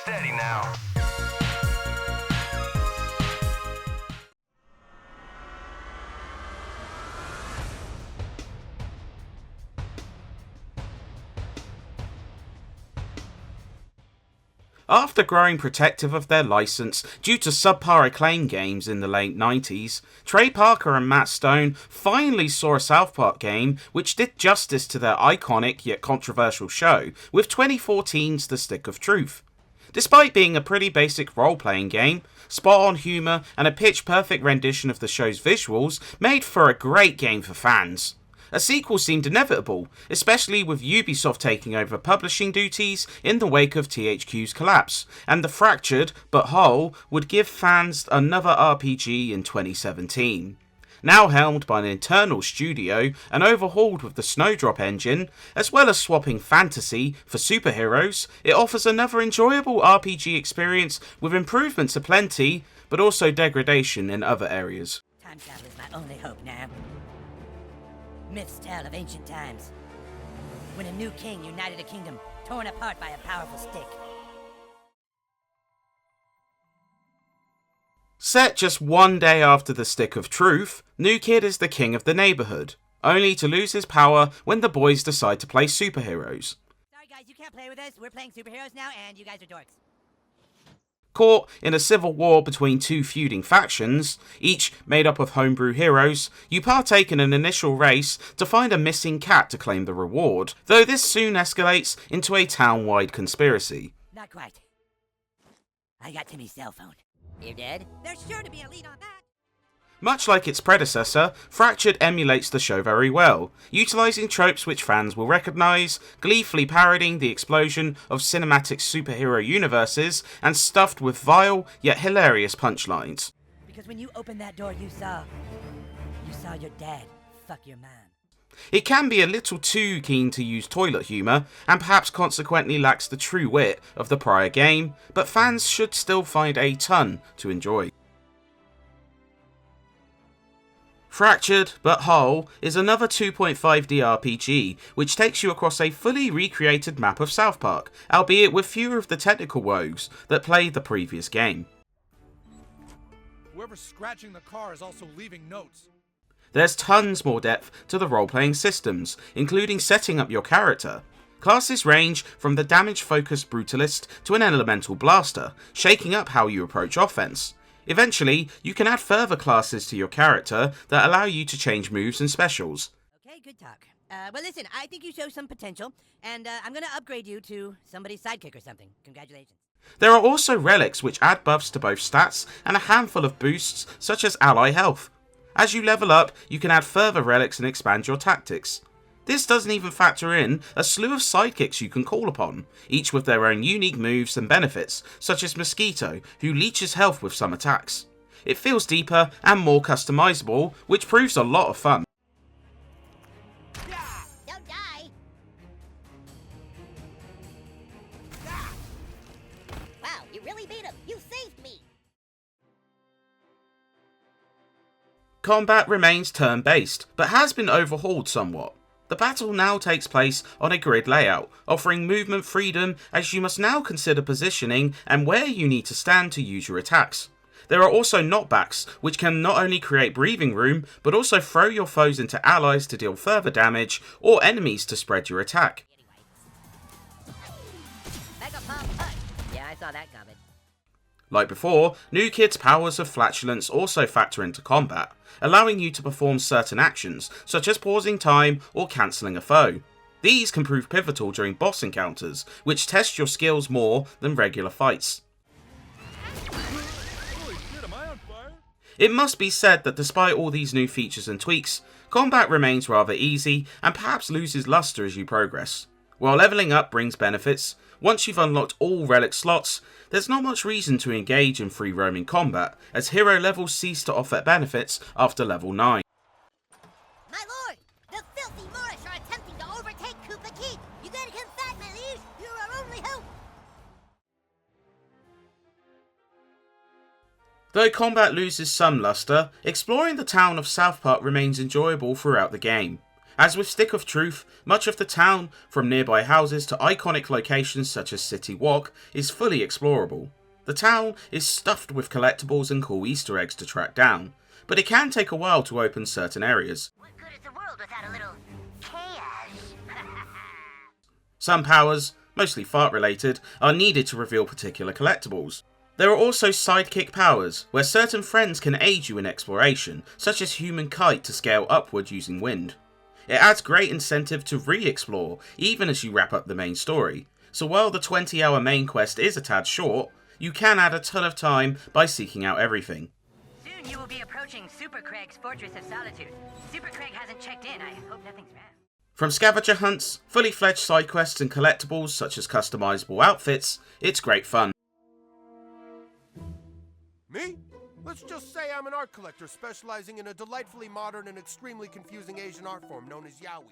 Steady now. After growing protective of their license due to subpar acclaim games in the late 90s, Trey Parker and Matt Stone finally saw a South Park game which did justice to their iconic yet controversial show with 2014's The Stick of Truth. Despite being a pretty basic role-playing game, spot-on humour and a pitch-perfect rendition of the show's visuals made for a great game for fans. A sequel seemed inevitable, especially with Ubisoft taking over publishing duties in the wake of THQ's collapse, and the fractured but whole would give fans another RPG in 2017. Now helmed by an internal studio and overhauled with the Snowdrop engine, as well as swapping fantasy for superheroes, it offers another enjoyable RPG experience with improvements aplenty, but also degradation in other areas. Time travel is my only hope now. Myths tell of ancient times, when a new king united a kingdom torn apart by a powerful stick. Set just one day after the Stick of Truth, New Kid is the king of the neighbourhood, only to lose his power when the boys decide to play superheroes. Sorry guys, you can't play with us. We're playing superheroes now, and you guys are dorks. Caught in a civil war between two feuding factions, each made up of homebrew heroes, you partake in an initial race to find a missing cat to claim the reward, though this soon escalates into a town-wide conspiracy. Not quite. I got Timmy's cell phone. You dead? There's sure to be a lead on that. Much like its predecessor, Fractured emulates the show very well, utilising tropes which fans will recognise, gleefully parodying the explosion of cinematic superhero universes, and stuffed with vile yet hilarious punchlines. Because when you opened that door, you saw your dad fuck your mom. It can be a little too keen to use toilet humour, and perhaps consequently lacks the true wit of the prior game, but fans should still find a ton to enjoy. Fractured but Whole is another 2.5D RPG which takes you across a fully recreated map of South Park, albeit with fewer of the technical woes that plagued the previous game. Whoever's scratching the car is also leaving notes. There's tons more depth to the role-playing systems, including setting up your character. Classes range from the damage-focused Brutalist to an Elemental Blaster, shaking up how you approach offense. Eventually, you can add further classes to your character that allow you to change moves and specials. Okay, good talk. Well listen, I think you show some potential, and I'm gonna upgrade you to somebody's sidekick or something. Congratulations. There are also relics which add buffs to both stats and a handful of boosts such as ally health. As you level up, you can add further relics and expand your tactics. This doesn't even factor in a slew of sidekicks you can call upon, each with their own unique moves and benefits, such as Mosquito, who leeches health with some attacks. It feels deeper and more customizable, which proves a lot of fun. Don't die! Wow, you really beat him! You saved me! Combat remains turn-based, but has been overhauled somewhat. The battle now takes place on a grid layout, offering movement freedom as you must now consider positioning and where you need to stand to use your attacks. There are also knockbacks, which can not only create breathing room, but also throw your foes into allies to deal further damage, or enemies to spread your attack. Mega Pump Punch! Yeah, I saw that coming. Like before, New Kid's powers of flatulence also factor into combat, allowing you to perform certain actions, such as pausing time or cancelling a foe. These can prove pivotal during boss encounters, which test your skills more than regular fights. Holy shit, am I on fire? It must be said that despite all these new features and tweaks, combat remains rather easy and perhaps loses luster as you progress. While leveling up brings benefits, once you've unlocked all relic slots, there's not much reason to engage in free roaming combat, as hero levels cease to offer benefits after level 9. My lord! The filthy Moorish are attempting to overtake Koopa Keep! You gotta come fight, my liege! You're our only hope! Though combat loses some luster, exploring the town of South Park remains enjoyable throughout the game. As with Stick of Truth, much of the town, from nearby houses to iconic locations such as City Walk, is fully explorable. The town is stuffed with collectibles and cool Easter eggs to track down, but it can take a while to open certain areas. What good is the world without a little chaos? Some powers, mostly fart related, are needed to reveal particular collectibles. There are also sidekick powers, where certain friends can aid you in exploration, such as Human Kite to scale upward using wind. It adds great incentive to re-explore, even as you wrap up the main story, so while the 20-hour main quest is a tad short, you can add a ton of time by seeking out everything. Soon you will be approaching Super Craig's Fortress of Solitude. Super Craig hasn't checked in. I hope nothing's wrong. From scavenger hunts, fully fledged side quests and collectibles such as customizable outfits, it's great fun. Me? Let's just say I'm an art collector specializing in a delightfully modern and extremely confusing Asian art form known as yaoi.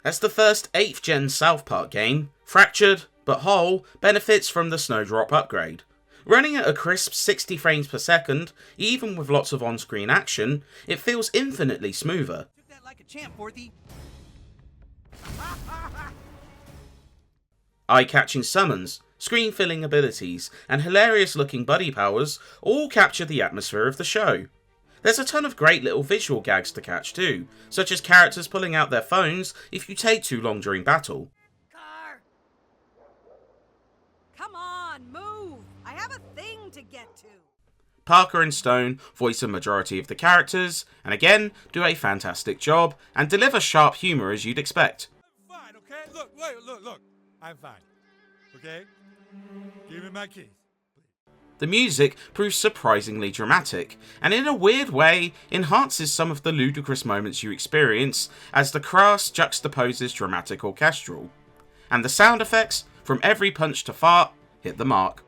As the first 8th gen South Park game, Fractured, but Whole benefits from the Snowdrop upgrade. Running at a crisp 60 frames per second, even with lots of on-screen action, it feels infinitely smoother. Took that like a champ, Forthy. Eye-catching summons, screen-filling abilities, and hilarious-looking buddy powers all capture the atmosphere of the show. There's a ton of great little visual gags to catch too, such as characters pulling out their phones if you take too long during battle. Car! Come on, move! I have a thing to get to. Parker and Stone voice a majority of the characters, and again, do a fantastic job, and deliver sharp humour as you'd expect. I'm fine, okay? Look. I'm fine. Okay? Give me my keys. The music proves surprisingly dramatic, and in a weird way enhances some of the ludicrous moments you experience as the crass juxtaposes dramatic orchestral. And the sound effects, from every punch to fart, hit the mark.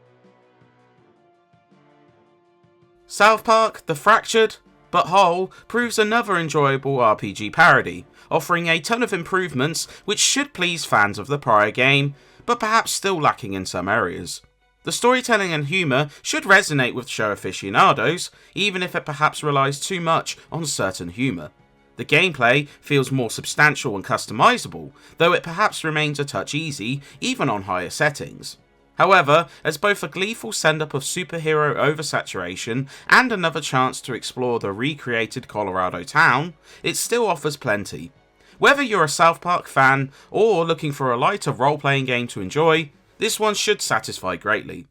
South Park, The Fractured, but Whole proves another enjoyable RPG parody, offering a ton of improvements which should please fans of the prior game, but perhaps still lacking in some areas. The storytelling and humour should resonate with show aficionados, even if it perhaps relies too much on certain humour. The gameplay feels more substantial and customisable, though it perhaps remains a touch easy, even on higher settings. However, as both a gleeful send-up of superhero oversaturation and another chance to explore the recreated Colorado town, it still offers plenty. Whether you're a South Park fan or looking for a lighter role-playing game to enjoy, this one should satisfy greatly.